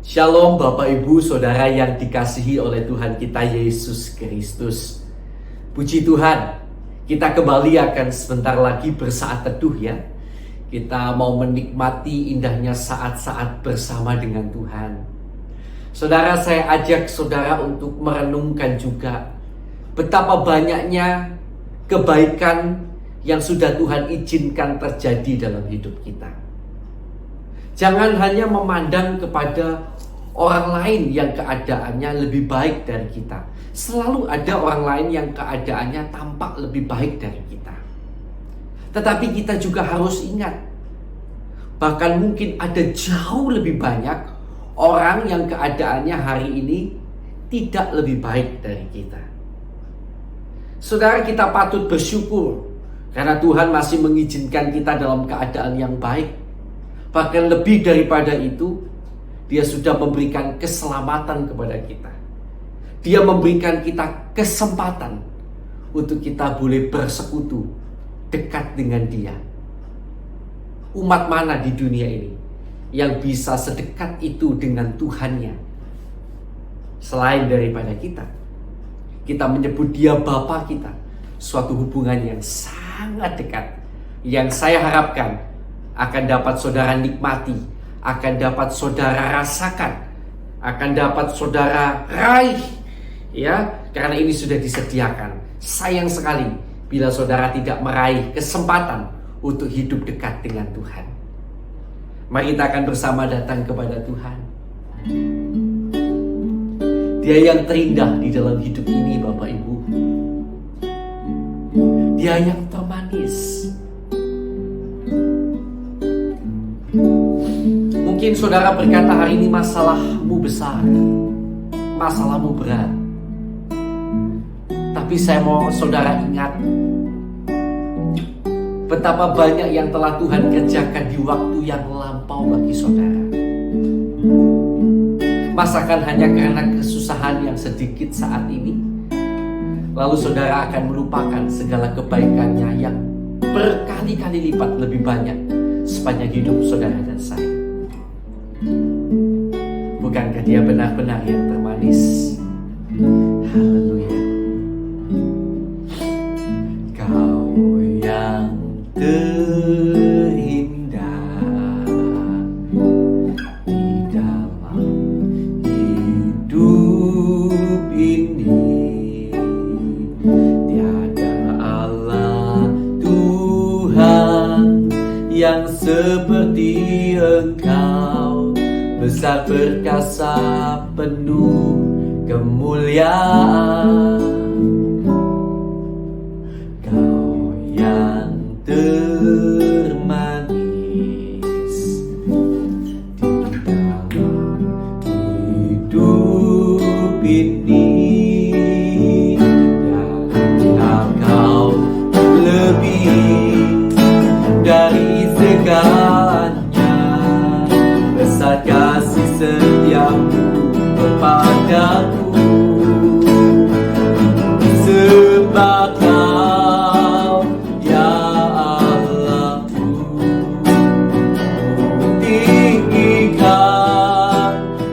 Shalom Bapak Ibu Saudara yang dikasihi oleh Tuhan kita Yesus Kristus. Puji Tuhan, kita kembali akan sebentar lagi bersaat teduh ya. Kita mau menikmati indahnya saat-saat bersama dengan Tuhan. Saudara, saya ajak saudara untuk merenungkan juga betapa banyaknya kebaikan yang sudah Tuhan izinkan terjadi dalam hidup kita. Jangan hanya memandang kepada orang lain yang keadaannya lebih baik dari kita. Selalu ada orang lain yang keadaannya tampak lebih baik dari kita. Tetapi kita juga harus ingat, bahkan mungkin ada jauh lebih banyak orang yang keadaannya hari ini tidak lebih baik dari kita. Saudara, kita patut bersyukur karena Tuhan masih mengizinkan kita dalam keadaan yang baik. Bahkan lebih daripada itu, Dia sudah memberikan keselamatan kepada kita. Dia memberikan kita kesempatan untuk kita boleh bersekutu dekat dengan Dia. Umat mana di dunia ini yang bisa sedekat itu dengan Tuhannya selain daripada kita? Kita menyebut Dia Bapa kita, suatu hubungan yang sangat dekat, yang saya harapkan akan dapat saudara nikmati, akan dapat saudara rasakan, akan dapat saudara raih, ya, karena ini sudah disediakan. Sayang sekali bila saudara tidak meraih kesempatan untuk hidup dekat dengan Tuhan. Mari kita akan bersama datang kepada Tuhan. Dia yang terindah di dalam hidup ini, Bapak Ibu. Dia yang termanis. Mungkin saudara berkata hari ini masalahmu besar, masalahmu berat. Tapi saya mau saudara ingat betapa banyak yang telah Tuhan kerjakan di waktu yang lampau bagi saudara. Masakan hanya karena kesusahan yang sedikit saat ini, lalu saudara akan melupakan segala kebaikannya yang berkali-kali lipat lebih banyak sepanjang hidup saudara dan saya. Bukankah Dia benar-benar yang termanis? Haleluya. Kau yang terindah di dalam hidup ini, tiada Allah Tuhan yang seperti Engkau, besar perkasa penuh kemuliaan. Kau yang termanis di dalam hidup ini, tiada Kau lebih dari segalanya, besar kasih setiamu kepadaku. Sebab Kau ya Allahku, tinggikan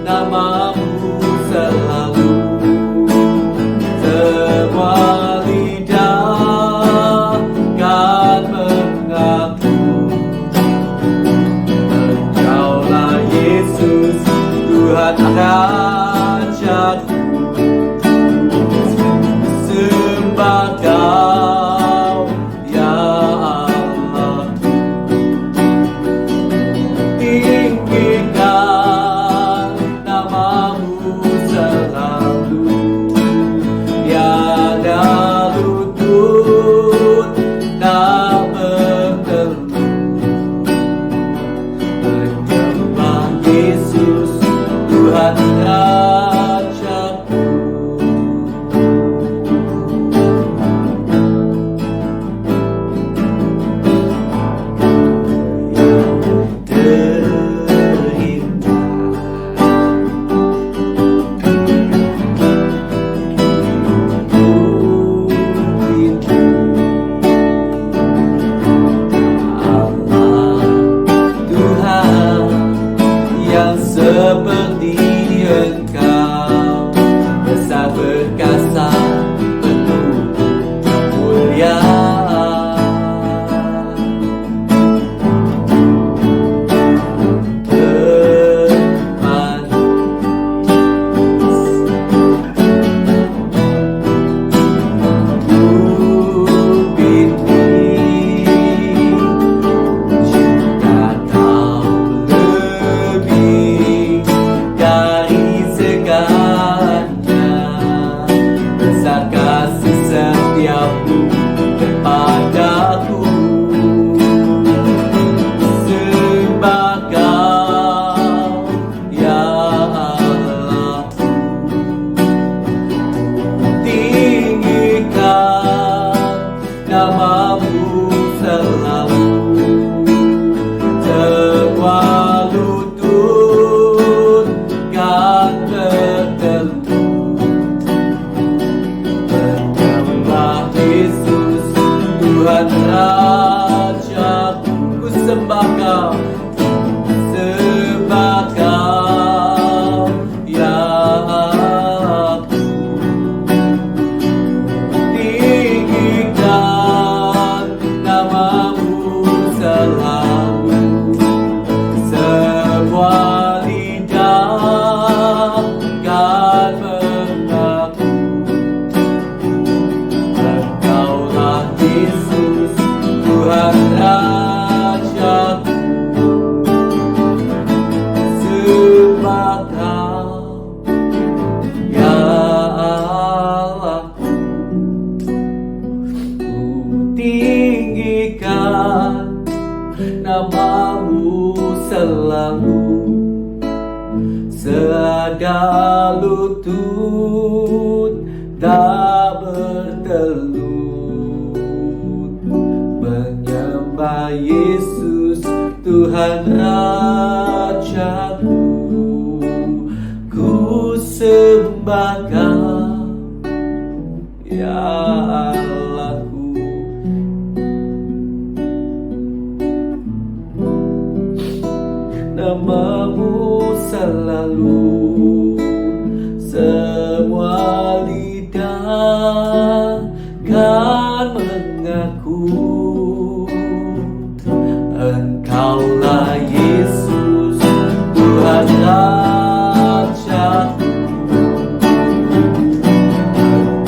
namamu selalu. Semua lidah kan mengaku Engkaulah Yesus, Tuhan Rajaku. Sembah Kau ya Allahku, tinggikan namamu selalu. Tiada lutut tak bertelut. Engkaulah Yesus, Tuhan Rajaku. seperti Seada lutut tak bertelut, menyembah Yesus Tuhan Rajaku. Ku sembah Kau, ya Allahku. Namamu selalu semua lidah kan mengaku. Engkaulah Yesus Tuhan Rajaku.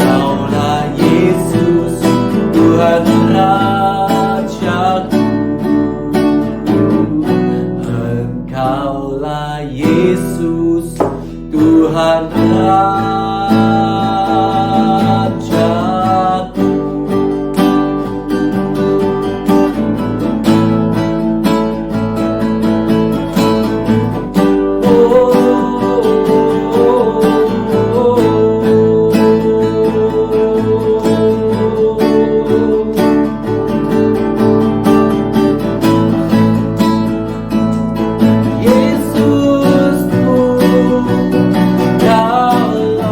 Engkaulah Yesus Tuhan Rajaku. Engkaulah Yesus Tuhan Rajaku. Yesusku, Kaulah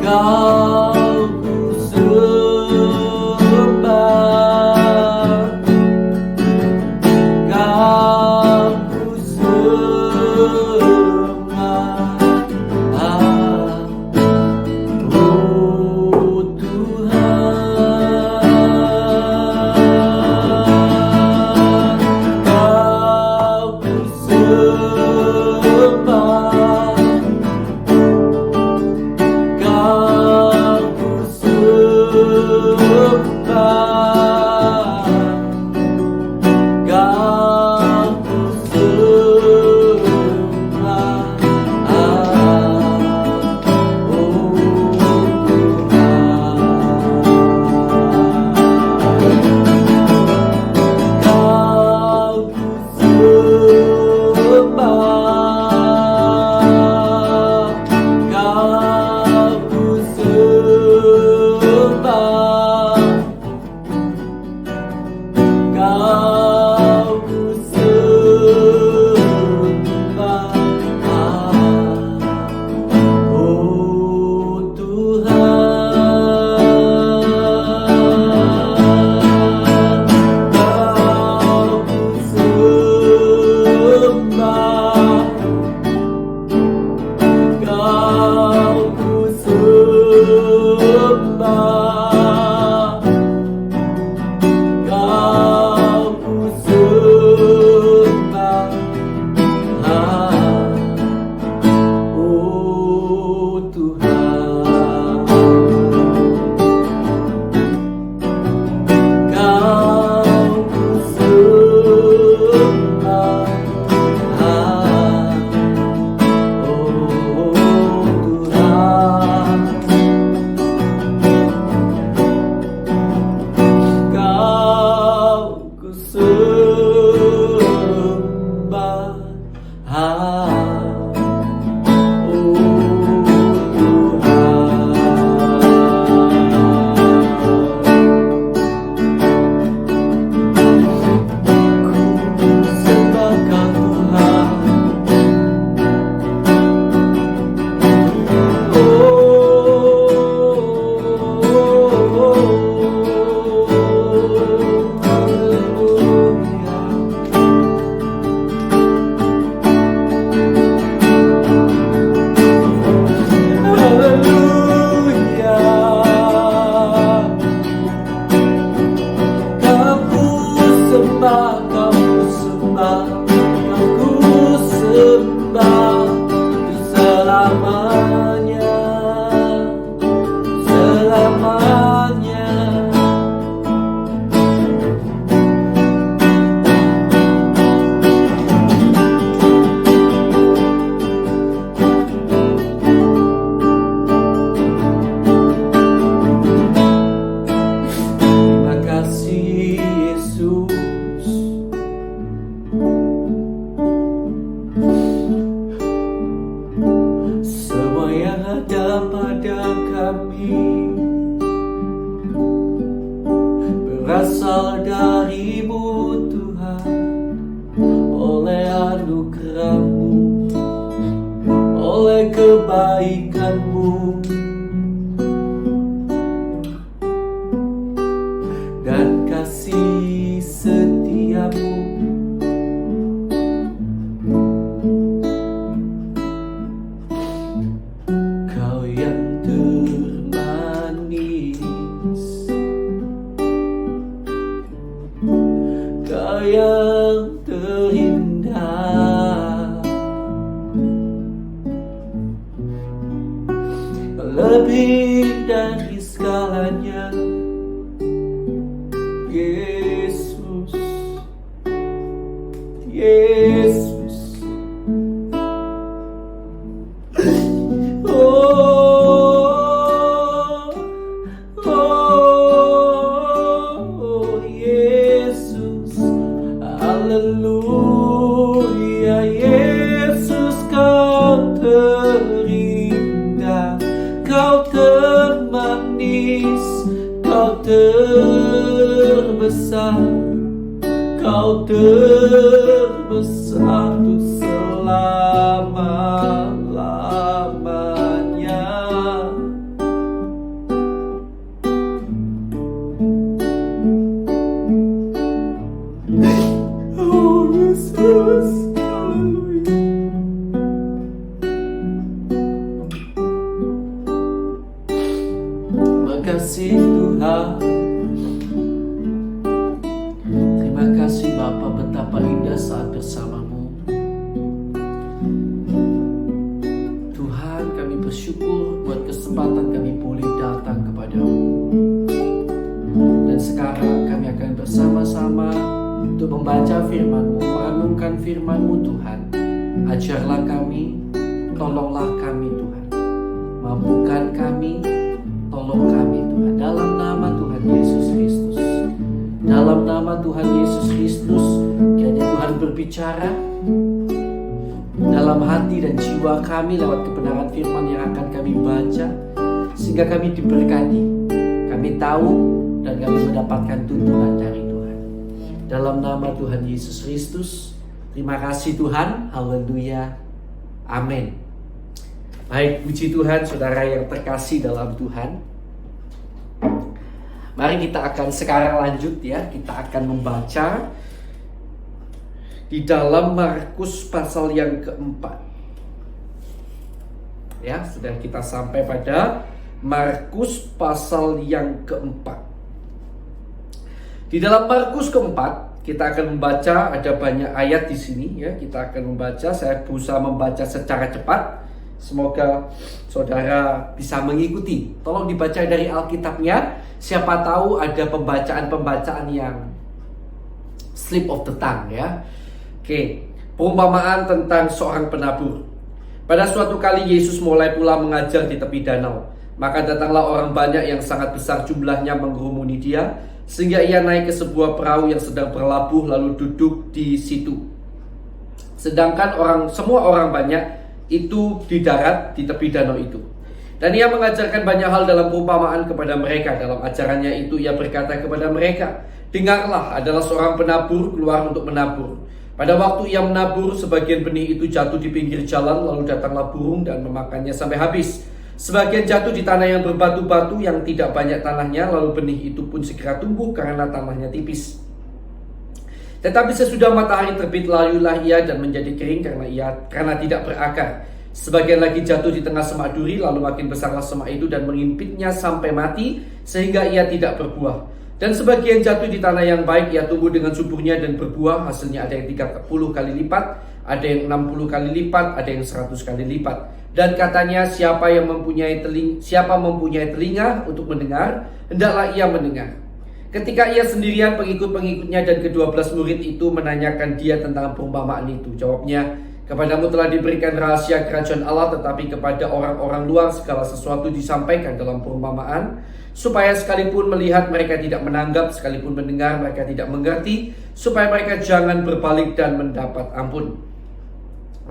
Kau ku sembah, Kau ku sembah. Oh Tuhan, Kau ku sembah, Kau ku sembah, Kau ku sembah. Oh Tuhan, Kau ku sembah, Kau ku sembah, Kau ku sembah. Oh Tuhan, Kau ku sembah, Kau ku sembah, Kau ku sembah. Oh Tuhan, Kau ku sembah. Oh Tuhan, Kau ku sembah. Selamanya, selamanya. Terima kasih Yesus. Semua yang ada pada kami berasal dari-Mu Tuhan, oleh anugerah-Mu, oleh kebaikan-Mu, dan kasih setia-Mu. Kau yang termanis, Kau yang terindah, lebih dari segalanya, Yesus, Yesus. Haleluya, Yesus, Kau terindah, Kau termanis, Kau terbesar, Kau terbesar untuk selama-lamanya. kasih Tuhan. Terima kasih Bapa, betapa indah saat bersama-Mu. Tuhan, kami bersyukur buat kesempatan kami boleh datang kepada-Mu. Dan sekarang kami akan bersama-sama untuk membaca firman-Mu, merenungkan firman-Mu Tuhan. Ajarlah kami, tolonglah kami Tuhan. Mampukan kami, tolong kami Tuhan. Dalam nama Tuhan Yesus Kristus. Dalam nama Tuhan Yesus Kristus, kiranya Tuhan berbicara dalam hati dan jiwa kami lewat kebenaran firman yang akan kami baca, sehingga kami diberkati, kami tahu, dan kami mendapatkan tuntunan dari Tuhan. Dalam nama Tuhan Yesus Kristus, terima kasih Tuhan. Haleluya. Amin. Baik, puji Tuhan, saudara yang terkasih dalam Tuhan. Mari kita akan sekarang lanjut ya. Kita akan membaca di dalam Markus pasal yang keempat. Ya, sudah kita sampai pada Markus pasal yang keempat. Di dalam Markus keempat, kita akan membaca, ada banyak ayat di sini ya. Kita akan membaca, saya berusaha membaca secara cepat. Semoga saudara bisa mengikuti. Tolong dibaca dari Alkitabnya. Siapa tahu ada pembacaan-pembacaan yang slip of the tongue ya. Oke, perumpamaan tentang seorang penabur. Pada suatu kali Yesus mulai pula mengajar di tepi danau. Maka datanglah orang banyak yang sangat besar jumlahnya mengerumuni dia, sehingga ia naik ke sebuah perahu yang sedang berlabuh lalu duduk di situ. Sedangkan semua orang banyak itu di darat di tepi danau itu. Dan ia mengajarkan banyak hal dalam perumpamaan kepada mereka. Dalam ajarannya itu ia berkata kepada mereka, "Dengarlah, adalah seorang penabur keluar untuk menabur. Pada waktu ia menabur, sebagian benih itu jatuh di pinggir jalan, lalu datanglah burung dan memakannya sampai habis. Sebagian jatuh di tanah yang berbatu-batu yang tidak banyak tanahnya, lalu benih itu pun segera tumbuh karena tanahnya tipis. Tetapi sesudah matahari terbit, layulah ia dan menjadi kering karena tidak berakar. Sebagian lagi jatuh di tengah semak duri, lalu makin besarlah semak itu dan mengimpitnya sampai mati, sehingga ia tidak berbuah. Dan sebagian jatuh di tanah yang baik, ia tumbuh dengan suburnya dan berbuah. Hasilnya ada yang 30 kali lipat, ada yang 60 kali lipat, ada yang 100 kali lipat. Dan katanya, siapa mempunyai telinga untuk mendengar, hendaklah ia mendengar." Ketika ia sendirian, pengikut-pengikutnya dan ke-12 murid itu menanyakan dia tentang perumpamaan itu. Jawabnya, "Kepadamu telah diberikan rahasia kerajaan Allah, tetapi kepada orang-orang luar segala sesuatu disampaikan dalam perumpamaan, supaya sekalipun melihat mereka tidak menanggap, sekalipun mendengar mereka tidak mengerti, supaya mereka jangan berbalik dan mendapat ampun."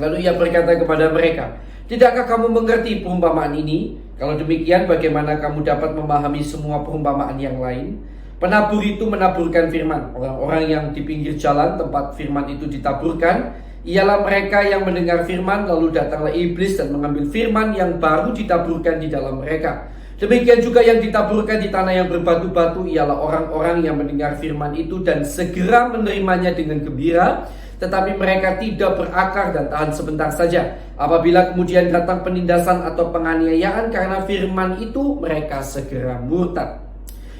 Lalu ia berkata kepada mereka, "Tidakkah kamu mengerti perumpamaan ini? Kalau demikian, bagaimana kamu dapat memahami semua perumpamaan yang lain?" Penabur itu menaburkan firman. Orang-orang yang di pinggir jalan tempat firman itu ditaburkan ialah mereka yang mendengar firman, lalu datanglah iblis dan mengambil firman yang baru ditaburkan di dalam mereka. Demikian juga yang ditaburkan di tanah yang berbatu-batu ialah orang-orang yang mendengar firman itu dan segera menerimanya dengan gembira, tetapi mereka tidak berakar dan tahan sebentar saja. Apabila kemudian datang penindasan atau penganiayaan karena firman itu, mereka segera murtad.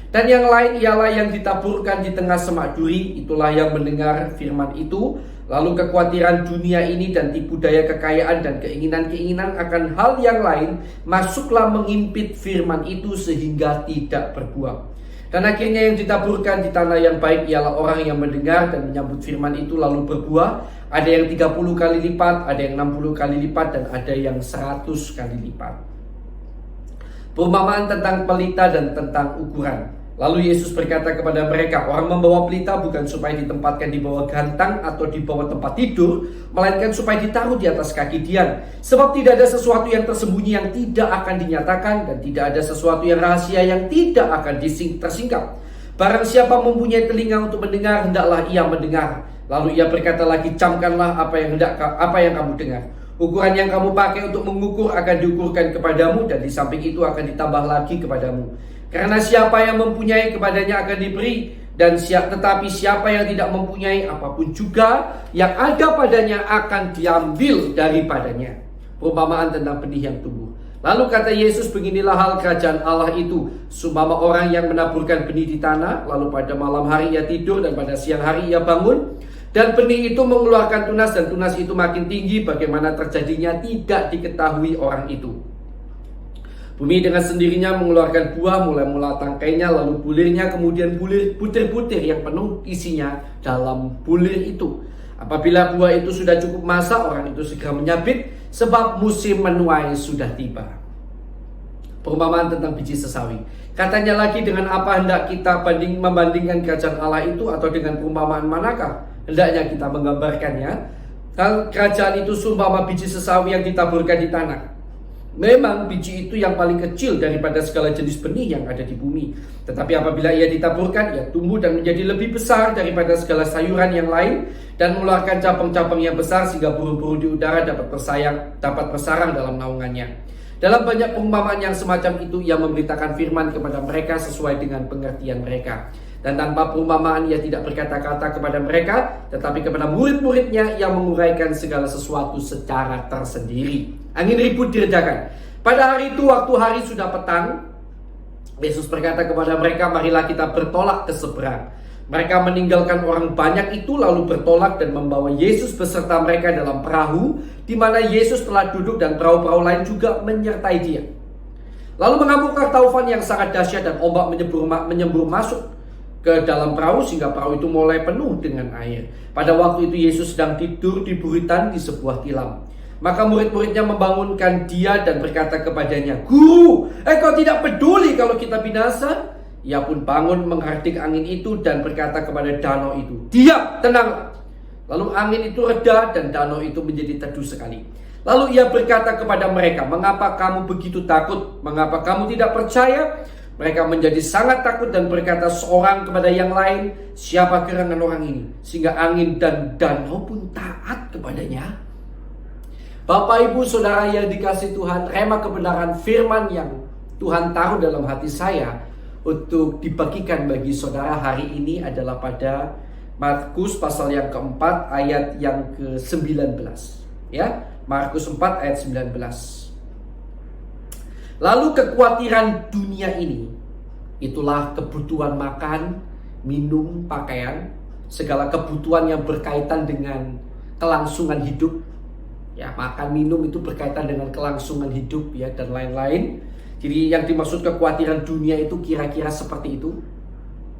Dan yang lain ialah yang ditaburkan di tengah semak duri, itulah yang mendengar firman itu, lalu kekhawatiran dunia ini dan tipu daya kekayaan dan keinginan-keinginan akan hal yang lain masuklah mengimpit firman itu sehingga tidak berbuah. Dan akhirnya yang ditaburkan di tanah yang baik ialah orang yang mendengar dan menyambut firman itu lalu berbuah. Ada yang 30 kali lipat, ada yang 60 kali lipat, dan ada yang 100 kali lipat. Perumpamaan tentang pelita dan tentang ukuran. Lalu Yesus berkata kepada mereka, "Orang membawa pelita bukan supaya ditempatkan di bawah gantang atau di bawah tempat tidur, melainkan supaya ditaruh di atas kaki Dian. Sebab tidak ada sesuatu yang tersembunyi yang tidak akan dinyatakan, dan tidak ada sesuatu yang rahasia yang tidak akan tersingkap. Barang siapa mempunyai telinga untuk mendengar, hendaklah ia mendengar." Lalu ia berkata lagi, "Camkanlah apa yang kamu dengar. Ukuran yang kamu pakai untuk mengukur akan diukurkan kepadamu, dan di samping itu akan ditambah lagi kepadamu. Karena siapa yang mempunyai, kepadanya akan diberi, dan tetapi siapa yang tidak mempunyai, apapun juga yang ada padanya akan diambil daripadanya." Perumpamaan tentang benih yang tumbuh. Lalu kata Yesus, beginilah hal kerajaan Allah itu. Seumpama orang yang menaburkan benih di tanah, lalu pada malam hari ia tidur dan pada siang hari ia bangun. Dan benih itu mengeluarkan tunas dan tunas itu makin tinggi. Bagaimana terjadinya tidak diketahui orang itu. Bumi dengan sendirinya mengeluarkan buah, mulai-mula tangkainya, lalu bulirnya, kemudian butir-butir yang penuh isinya dalam bulir itu. Apabila buah itu sudah cukup masak, orang itu segera menyabit, sebab musim menuai sudah tiba. Perumpamaan tentang biji sesawi. Katanya lagi, dengan apa hendak kita membandingkan kerajaan Allah itu, atau dengan perumpamaan manakah hendaknya kita menggambarkannya? Kerajaan itu seumpama biji sesawi yang ditaburkan di tanah. Memang biji itu yang paling kecil daripada segala jenis benih yang ada di bumi. Tetapi apabila ia ditaburkan, ia tumbuh dan menjadi lebih besar daripada segala sayuran yang lain, dan mengeluarkan cabang-cabang yang besar sehingga burung-burung di udara dapat bersarang dalam naungannya. Dalam banyak perumpamaan yang semacam itu, ia memberitakan firman kepada mereka sesuai dengan pengertian mereka. Dan tanpa perumpamaan ia tidak berkata-kata kepada mereka, tetapi kepada murid-muridnya ia menguraikan segala sesuatu secara tersendiri. Angin ribut diredakan. Pada hari itu, waktu hari sudah petang, Yesus berkata kepada mereka, marilah kita bertolak ke seberang. Mereka meninggalkan orang banyak itu lalu bertolak dan membawa Yesus beserta mereka dalam perahu, di mana Yesus telah duduk dan perahu-perahu lain juga menyertai dia. Lalu mengamuklah taufan yang sangat dahsyat dan ombak menyembur masuk ke dalam perahu sehingga perahu itu mulai penuh dengan air. Pada waktu itu Yesus sedang tidur di buritan di sebuah tilam. Maka murid-muridnya membangunkan dia dan berkata kepadanya, "Guru, kau tidak peduli kalau kita binasa?" Ia pun bangun menghardik angin itu dan berkata kepada danau itu, "Diam, tenanglah." Lalu angin itu reda dan danau itu menjadi teduh sekali. Lalu ia berkata kepada mereka, "Mengapa kamu begitu takut? Mengapa kamu tidak percaya?" Mereka menjadi sangat takut dan berkata seorang kepada yang lain, "Siapa gerangan orang ini sehingga angin dan danau pun taat kepadanya?" Bapak, Ibu, Saudara yang dikasihi Tuhan, rema kebenaran firman yang Tuhan taruh dalam hati saya untuk dibagikan bagi saudara hari ini adalah pada Markus pasal yang keempat ayat yang ke-19. Ya, Markus 4 ayat 19. Lalu kekhawatiran dunia ini, itulah kebutuhan makan, minum, pakaian, segala kebutuhan yang berkaitan dengan kelangsungan hidup. Ya, makan minum itu berkaitan dengan kelangsungan hidup ya, dan lain-lain. Jadi yang dimaksud kekhawatiran dunia itu kira-kira seperti itu.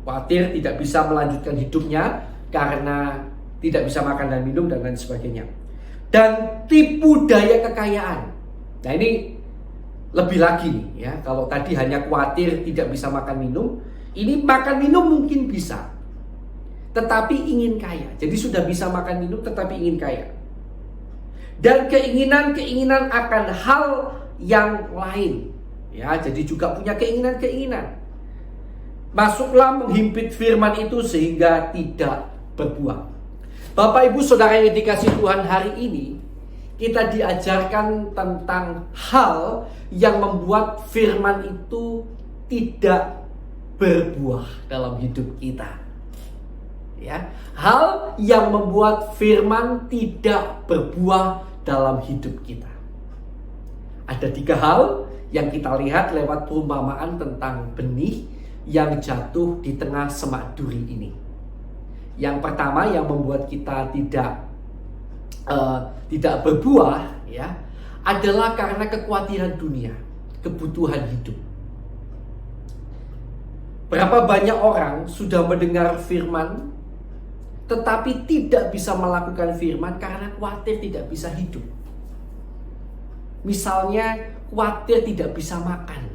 Khawatir tidak bisa melanjutkan hidupnya karena tidak bisa makan dan minum dan lain sebagainya. Dan tipu daya kekayaan. Nah, ini lebih lagi nih ya. Kalau tadi hanya khawatir tidak bisa makan minum, ini makan minum mungkin bisa, tetapi ingin kaya. Jadi sudah bisa makan minum tetapi ingin kaya. Dan keinginan-keinginan akan hal yang lain. Ya, jadi juga punya keinginan-keinginan. Masuklah menghimpit firman itu sehingga tidak berbuah. Bapak, Ibu, Saudara yang dikasihi Tuhan, hari ini kita diajarkan tentang hal yang membuat firman itu tidak berbuah dalam hidup kita. Ya, hal yang membuat firman tidak berbuah dalam hidup kita. Ada 3 hal yang kita lihat lewat perumpamaan tentang benih yang jatuh di tengah semak duri ini. Yang pertama yang membuat kita tidak berbuah ya, adalah karena kekhawatiran dunia, kebutuhan hidup. Berapa banyak orang sudah mendengar firman tetapi tidak bisa melakukan firman karena khawatir tidak bisa hidup. Misalnya khawatir tidak bisa makan,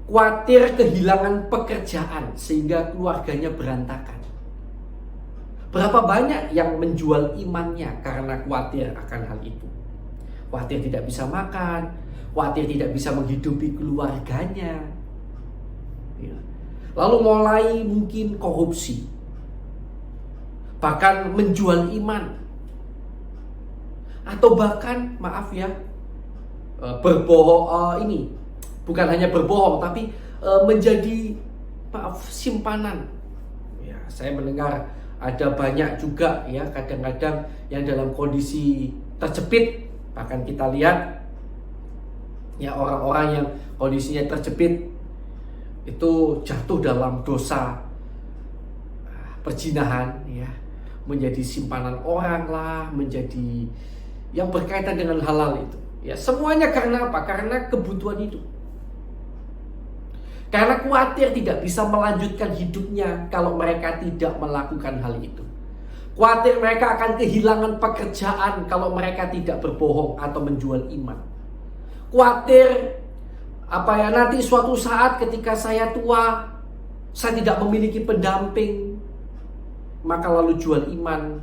khawatir kehilangan pekerjaan sehingga keluarganya berantakan. Berapa banyak yang menjual imannya karena khawatir akan hal itu. Khawatir tidak bisa makan, khawatir tidak bisa menghidupi keluarganya. Lalu mulai mungkin korupsi, bahkan menjual iman, atau bahkan berbohong. Ini bukan hanya berbohong, tapi menjadi simpanan. Ya, saya mendengar ada banyak juga ya, kadang-kadang yang dalam kondisi terjepit. Bahkan kita lihat Ya, orang-orang yang kondisinya terjepit itu jatuh dalam dosa perzinahan, ya, menjadi simpanan orang lah, menjadi yang berkaitan dengan halal itu. Ya, semuanya karena apa? Karena kebutuhan hidup. Karena khawatir tidak bisa melanjutkan hidupnya kalau mereka tidak melakukan hal itu. Khawatir mereka akan kehilangan pekerjaan kalau mereka tidak berbohong atau menjual iman. Khawatir nanti suatu saat ketika saya tua, saya tidak memiliki pendamping, maka lalu jual iman,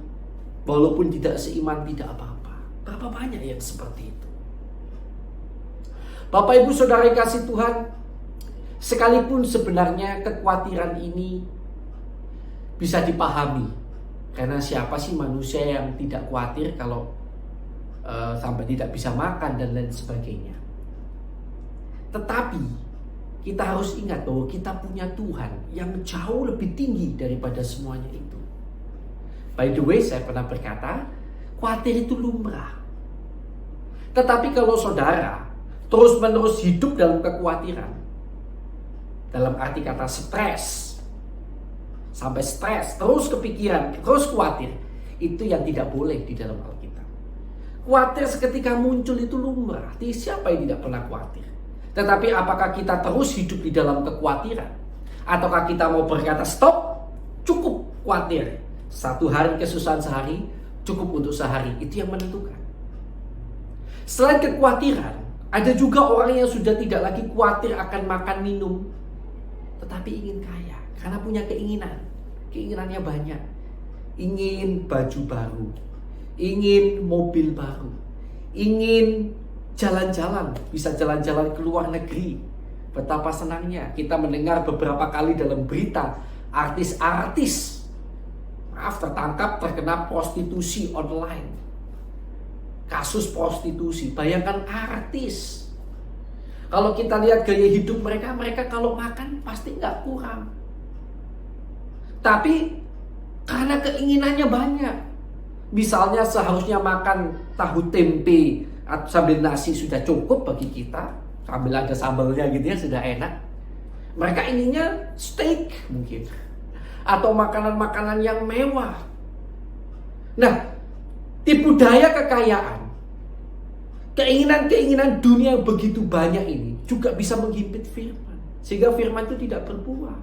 walaupun tidak seiman tidak apa-apa. Berapa banyak yang seperti itu? Bapak Ibu Saudara kasih Tuhan, sekalipun sebenarnya kekhawatiran ini bisa dipahami, karena siapa sih manusia yang tidak khawatir kalau sampai tidak bisa makan dan lain sebagainya. Tetapi kita harus ingat bahwa kita punya Tuhan yang jauh lebih tinggi daripada semuanya itu. By the way, saya pernah berkata, khawatir itu lumrah. Tetapi kalau saudara terus-menerus hidup dalam kekhawatiran, dalam arti kata stres, sampai stres, terus kepikiran, terus khawatir, itu yang tidak boleh di dalam Alkitab. Khawatir seketika muncul itu lumrah. Siapa yang tidak pernah khawatir? Tetapi apakah kita terus hidup di dalam kekhawatiran? Ataukah kita mau berkata stop, cukup khawatir, satu hari kesusahan sehari, cukup untuk sehari. Itu yang menentukan. Selain kekhawatiran, ada juga orang yang sudah tidak lagi khawatir akan makan minum, tetapi ingin kaya karena punya keinginan. Keinginannya banyak. Ingin baju baru, ingin mobil baru, ingin jalan-jalan, bisa jalan-jalan ke luar negeri. Betapa senangnya kita mendengar beberapa kali dalam berita artis-artis tertangkap terkena prostitusi online. Kasus prostitusi. Bayangkan artis. Kalau kita lihat gaya hidup mereka kalau makan pasti nggak kurang. Tapi karena keinginannya banyak. Misalnya seharusnya makan tahu tempe sambil nasi sudah cukup bagi kita, sambil ada sambalnya gitu ya, sudah enak. Mereka inginnya steak mungkin, atau makanan-makanan yang mewah. Nah, tipu daya kekayaan, keinginan-keinginan dunia yang begitu banyak ini juga bisa menghimpit firman, sehingga firman itu tidak berbuah.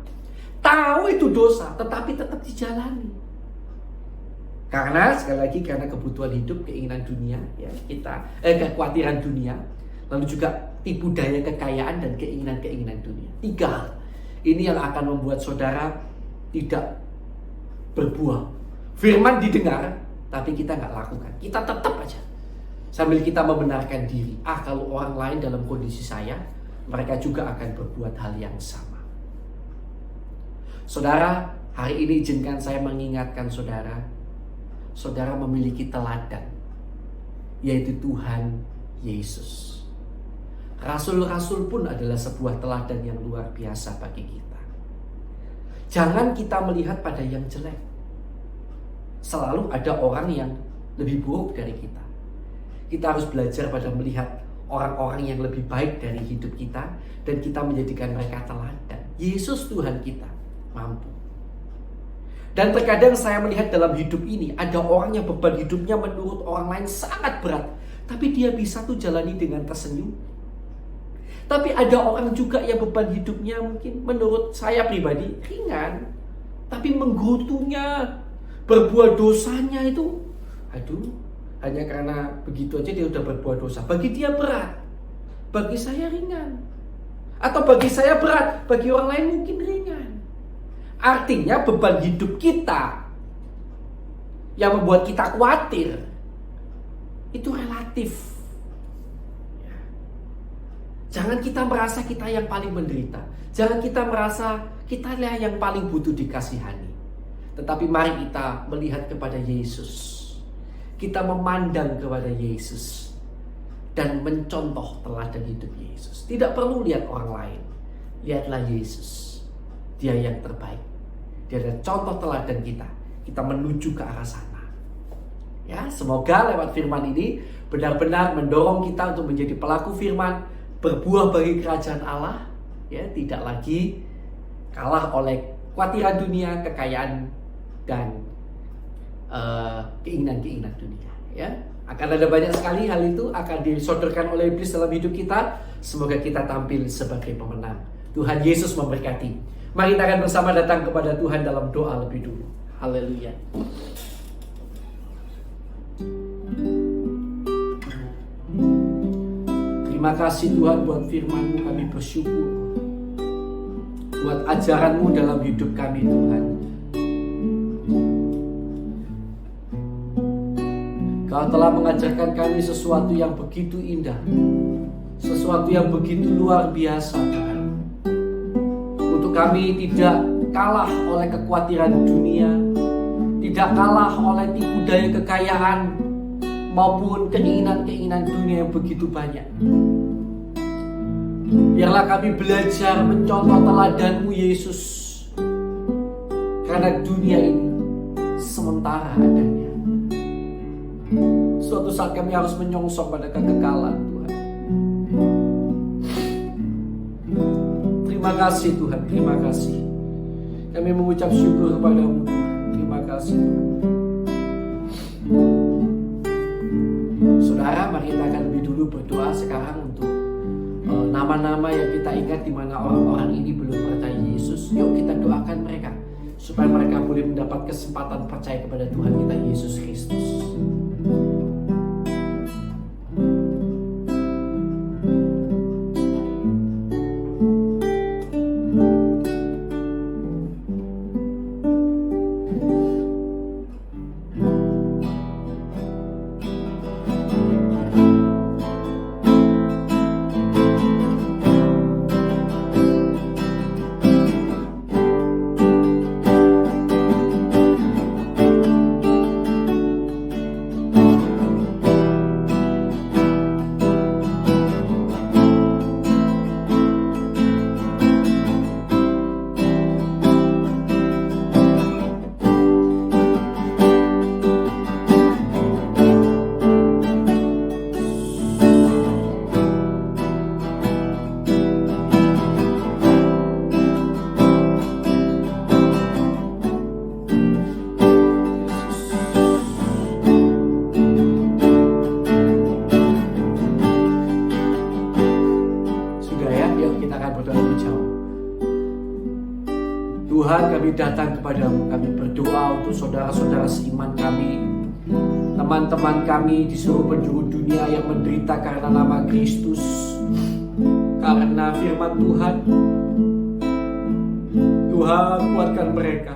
Tahu itu dosa, tetapi tetap dijalani. Karena sekali lagi karena kebutuhan hidup, keinginan dunia, ya kekhawatiran dunia, lalu juga tipu daya kekayaan dan keinginan-keinginan dunia. 3 hal ini yang akan membuat saudara tidak berbuah. Firman didengar, tapi kita nggak lakukan. Kita tetap aja sambil kita membenarkan diri. Kalau orang lain dalam kondisi saya, mereka juga akan berbuat hal yang sama. Saudara, hari ini izinkan saya mengingatkan saudara memiliki teladan, yaitu Tuhan Yesus. Rasul-rasul pun adalah sebuah teladan yang luar biasa bagi kita. Jangan kita melihat pada yang jelek. Selalu ada orang yang lebih buruk dari kita. Kita harus belajar pada melihat orang-orang yang lebih baik dari hidup kita, dan kita menjadikan mereka teladan. Yesus Tuhan kita mampu. Dan terkadang saya melihat dalam hidup ini ada orang yang beban hidupnya menurut orang lain sangat berat, tapi dia bisa tuh jalani dengan tersenyum. Tapi ada orang juga yang beban hidupnya mungkin menurut saya pribadi ringan, tapi menggerutunya, berbuat dosanya itu, hanya karena begitu aja dia udah berbuat dosa. Bagi dia berat, bagi saya ringan. Atau bagi saya berat, bagi orang lain mungkin ringan. Artinya beban hidup kita yang membuat kita khawatir itu relatif. Jangan kita merasa kita yang paling menderita. Jangan kita merasa kita lah yang paling butuh dikasihani. Tetapi mari kita melihat kepada Yesus. Kita memandang kepada Yesus dan mencontoh teladan hidup Yesus. Tidak perlu lihat orang lain. Lihatlah Yesus. Dia yang terbaik. Dia adalah contoh teladan kita. Kita menuju ke arah sana. Ya, semoga lewat firman ini benar-benar mendorong kita untuk menjadi pelaku firman berbuah bagi kerajaan Allah, ya, tidak lagi kalah oleh khawatiran dunia, kekayaan dan keinginan-keinginan dunia, ya. Akan ada banyak sekali hal itu akan disodorkan oleh iblis dalam hidup kita. Semoga kita tampil sebagai pemenang. Tuhan Yesus memberkati. Mari kita akan bersama datang kepada Tuhan dalam doa lebih dulu. Haleluya. Terima kasih Tuhan buat firman-Mu, kami bersyukur. Buat ajaran-Mu dalam hidup kami Tuhan. Kau telah mengajarkan kami sesuatu yang begitu indah, sesuatu yang begitu luar biasa Tuhan. Untuk kami tidak kalah oleh kekhawatiran dunia, tidak kalah oleh tipu daya kekayaan maupun keinginan-keinginan dunia yang begitu banyak. Biarlah kami belajar mencontoh teladan-Mu Yesus, karena dunia ini sementara adanya. Suatu saat kami harus menyongsong pada kekekalan Tuhan. Terima kasih Tuhan, terima kasih. Kami mengucap syukur kepada-Mu Tuhan. Terima kasih Tuhan. Saudara, mari kita akan lebih dulu berdoa sekarang untuk nama-nama yang kita ingat di mana orang-orang ini belum percaya Yesus. Yuk kita doakan mereka supaya mereka boleh mendapat kesempatan percaya kepada Tuhan kita Yesus Kristus. Tuhan, kami datang kepada-Mu, kami berdoa untuk saudara-saudara seiman kami, teman-teman kami di seluruh penjuru dunia yang menderita karena nama Kristus, karena firman Tuhan. Tuhan, kuatkan mereka,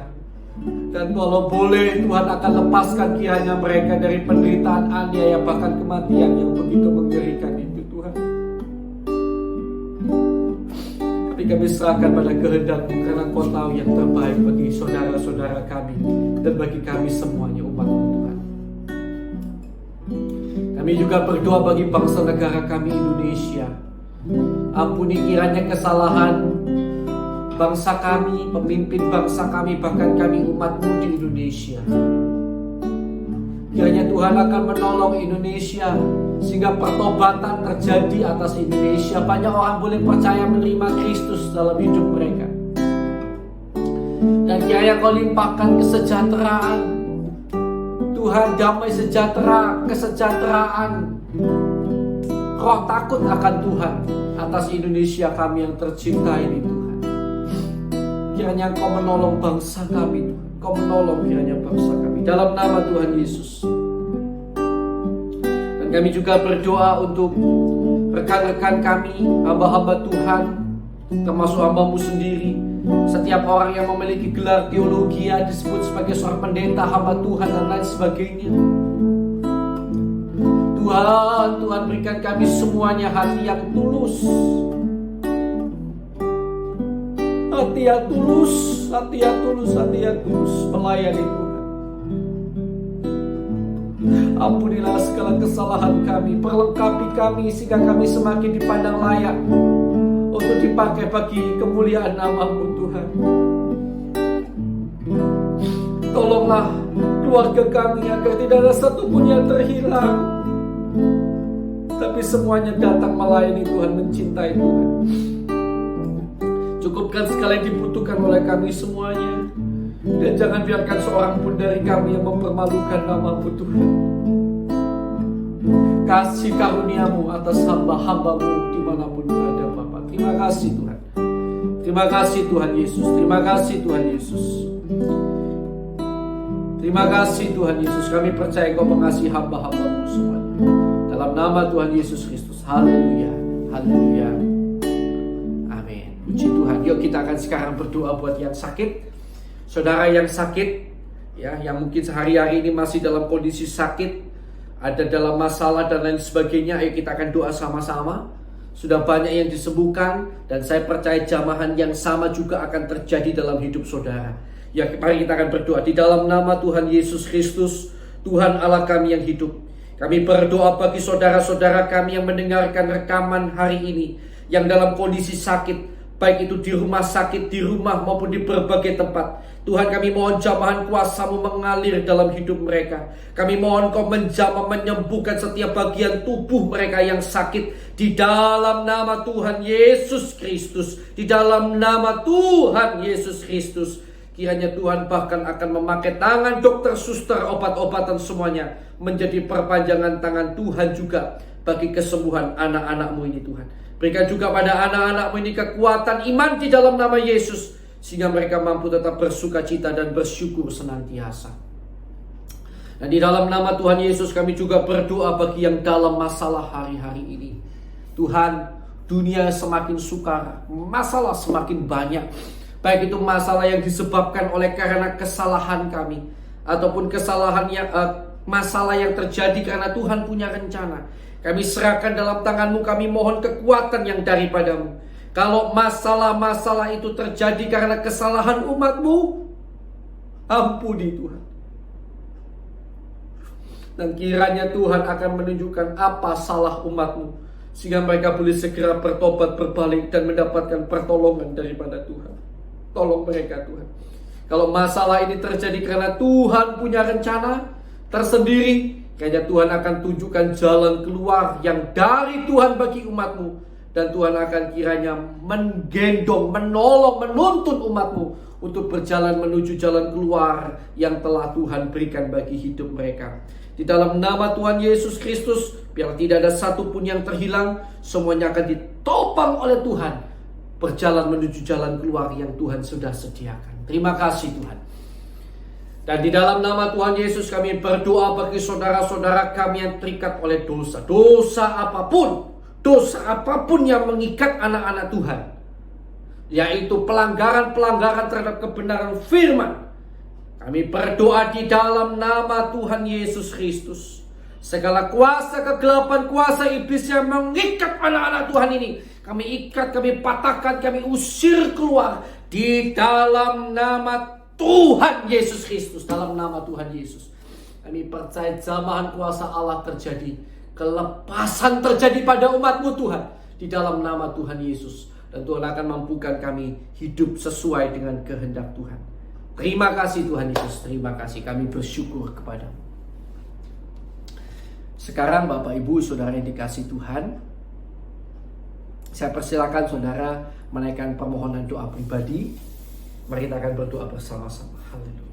dan kalau boleh Tuhan akan lepaskan kiranya mereka dari penderitaan aniaya bahkan kematian yang begitu mengerikan itu Tuhan. Kami serahkan pada kehendak-Mu karena Kau tahu yang terbaik bagi saudara-saudara kami dan bagi kami semuanya umat-Mu Tuhan. Kami juga berdoa bagi bangsa negara kami Indonesia. Ampuni kiranya kesalahan bangsa kami, pemimpin bangsa kami, bahkan kami umat-Mu di Indonesia. Kiranya Tuhan akan menolong Indonesia sehingga pertobatan terjadi atas Indonesia. Banyak orang boleh percaya menerima Kristus dalam hidup mereka. Dan kiranya Kau limpahkan kesejahteraan Tuhan, damai sejahtera, kesejahteraan, roh takut akan Tuhan atas Indonesia kami yang tercinta ini Tuhan. Kiranya Kau menolong bangsa kami Tuhan. Kau menolong kiranya bangsa kami dalam nama Tuhan Yesus. Dan kami juga berdoa untuk rekan-rekan kami, hamba-hamba Tuhan, termasuk hamba-Mu sendiri. Setiap orang yang memiliki gelar teologi disebut sebagai seorang pendeta, hamba Tuhan dan lain sebagainya. Tuhan berikan kami semuanya hati yang tulus, hati yang tulus, hati yang tulus, hati yang tulus melayani Tuhan. Ampunilah segala kesalahan kami, perlengkapi kami sehingga kami semakin dipandang layak untuk dipakai bagi kemuliaan nama-Mu Tuhan. Tolonglah keluarga kami agar tidak ada satupun yang terhilang. tapi semuanya datang melayani Tuhan, mencintai Tuhan. Cukupkan segala yang dibutuhkan oleh kami semuanya. Dan jangan biarkan seorang pun dari kami yang mempermalukan nama-Mu Tuhan. Kasih karunia-Mu atas hamba-hamba-Mu dimanapun berada Bapa. Terima kasih Tuhan. Terima kasih Tuhan Yesus. Terima kasih Tuhan Yesus. Terima kasih Tuhan Yesus. Kami percaya Kau mengasihi hamba-hamba-Mu semuanya. Dalam nama Tuhan Yesus Kristus. Haleluya. Haleluya. Amin. Puji Tuhan. Yuk kita akan sekarang berdoa buat yang sakit. Saudara yang sakit, ya, yang mungkin sehari-hari ini masih dalam kondisi sakit, ada dalam masalah dan lain sebagainya. Ayo kita akan doa sama-sama. Sudah banyak yang disembuhkan, dan saya percaya jamahan yang sama juga akan terjadi dalam hidup saudara. Ya, mari kita akan berdoa di dalam nama Tuhan Yesus Kristus, Tuhan Allah kami yang hidup. Kami berdoa bagi saudara-saudara kami yang mendengarkan rekaman hari ini, yang dalam kondisi sakit, baik itu di rumah sakit, di rumah maupun di berbagai tempat. Tuhan, kami mohon jamahan kuasa-Mu mengalir dalam hidup mereka. Kami mohon Kau menjamah, menyembuhkan setiap bagian tubuh mereka yang sakit. Di dalam nama Tuhan Yesus Kristus. Di dalam nama Tuhan Yesus Kristus. Kiranya Tuhan bahkan akan memakai tangan dokter, suster, obat-obatan semuanya menjadi perpanjangan tangan Tuhan juga bagi kesembuhan anak-anak-Mu ini Tuhan. Berikan juga pada anak-anak-Mu ini kekuatan iman di dalam nama Yesus, sehingga mereka mampu tetap bersuka cita dan bersyukur senantiasa. Dan di dalam nama Tuhan Yesus kami juga berdoa bagi yang dalam masalah hari-hari ini. Tuhan, dunia semakin sukar, masalah semakin banyak. Baik itu masalah yang disebabkan oleh karena kesalahan kami, ataupun kesalahan yang masalah yang terjadi karena Tuhan punya rencana. Kami serahkan dalam tangan-Mu, kami mohon kekuatan yang daripada-Mu. Kalau masalah-masalah itu terjadi karena kesalahan umat-Mu, ampuni Tuhan. Dan kiranya Tuhan akan menunjukkan apa salah umat-Mu, sehingga mereka boleh segera bertobat, berbalik, dan mendapatkan pertolongan daripada Tuhan. Tolong mereka Tuhan. Kalau masalah ini terjadi karena Tuhan punya rencana tersendiri, kiranya Tuhan akan tunjukkan jalan keluar yang dari Tuhan bagi umat-Mu. Dan Tuhan akan kiranya menggendong, menolong, menuntun umat-Mu untuk berjalan menuju jalan keluar yang telah Tuhan berikan bagi hidup mereka. Di dalam nama Tuhan Yesus Kristus, biar tidak ada satupun yang terhilang, semuanya akan ditopang oleh Tuhan, berjalan menuju jalan keluar yang Tuhan sudah sediakan. Terima kasih Tuhan. Dan di dalam nama Tuhan Yesus kami berdoa bagi saudara-saudara kami yang terikat oleh dosa. Dosa apapun yang mengikat anak-anak Tuhan, yaitu pelanggaran-pelanggaran terhadap kebenaran firman. Kami berdoa di dalam nama Tuhan Yesus Kristus. Segala kuasa kegelapan, kuasa iblis yang mengikat anak-anak Tuhan ini, kami ikat, kami patahkan, kami usir keluar di dalam nama Tuhan Yesus Kristus. Dalam nama Tuhan Yesus kami percaya jamahan kuasa Allah terjadi, kelepasan terjadi pada umat-Mu Tuhan, di dalam nama Tuhan Yesus. Dan Tuhan akan mampukan kami hidup sesuai dengan kehendak Tuhan. Terima kasih Tuhan Yesus, terima kasih, kami bersyukur kepada-Mu. Sekarang Bapak Ibu Saudara yang dikasihi Tuhan, saya persilakan saudara menaikkan permohonan doa pribadi. Mari kita akan berdoa bersama-sama. Haleluya.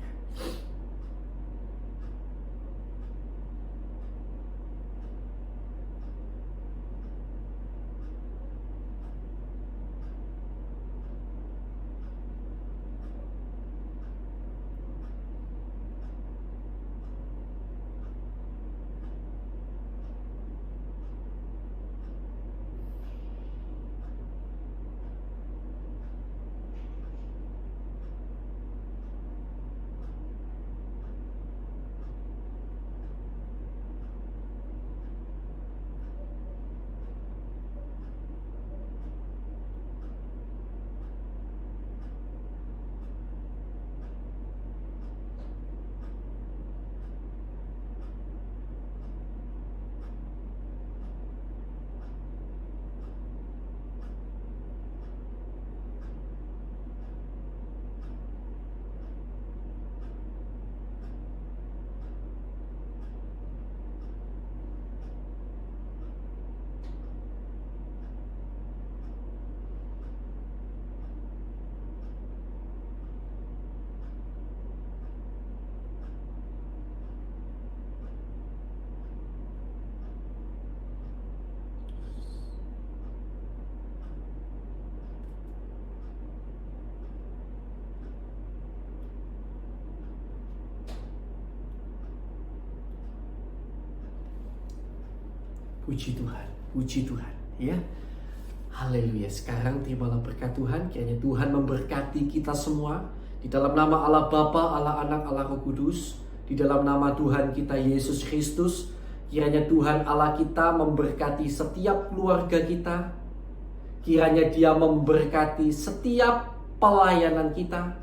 Puji Tuhan, puji Tuhan, ya. Haleluya. Sekarang terimalah berkat Tuhan. Kiranya Tuhan memberkati kita semua. Di dalam nama Allah Bapa, Allah Anak, Allah Roh Kudus. Di dalam nama Tuhan kita Yesus Kristus. Kiranya Tuhan Allah kita memberkati setiap keluarga kita. Kiranya Dia memberkati setiap pelayanan kita.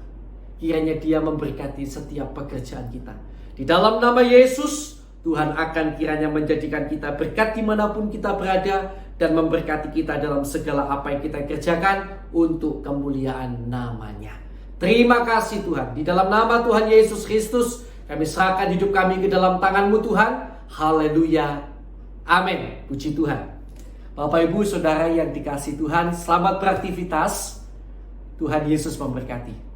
Kiranya Dia memberkati setiap pekerjaan kita. Di dalam nama Yesus, Tuhan akan kiranya menjadikan kita berkat dimanapun kita berada dan memberkati kita dalam segala apa yang kita kerjakan untuk kemuliaan nama-Nya. Terima kasih Tuhan. Di dalam nama Tuhan Yesus Kristus, kami serahkan hidup kami ke dalam tangan-Mu Tuhan. Haleluya. Amin. Puji Tuhan. Bapak Ibu Saudara yang dikasihi Tuhan, selamat beraktivitas. Tuhan Yesus memberkati.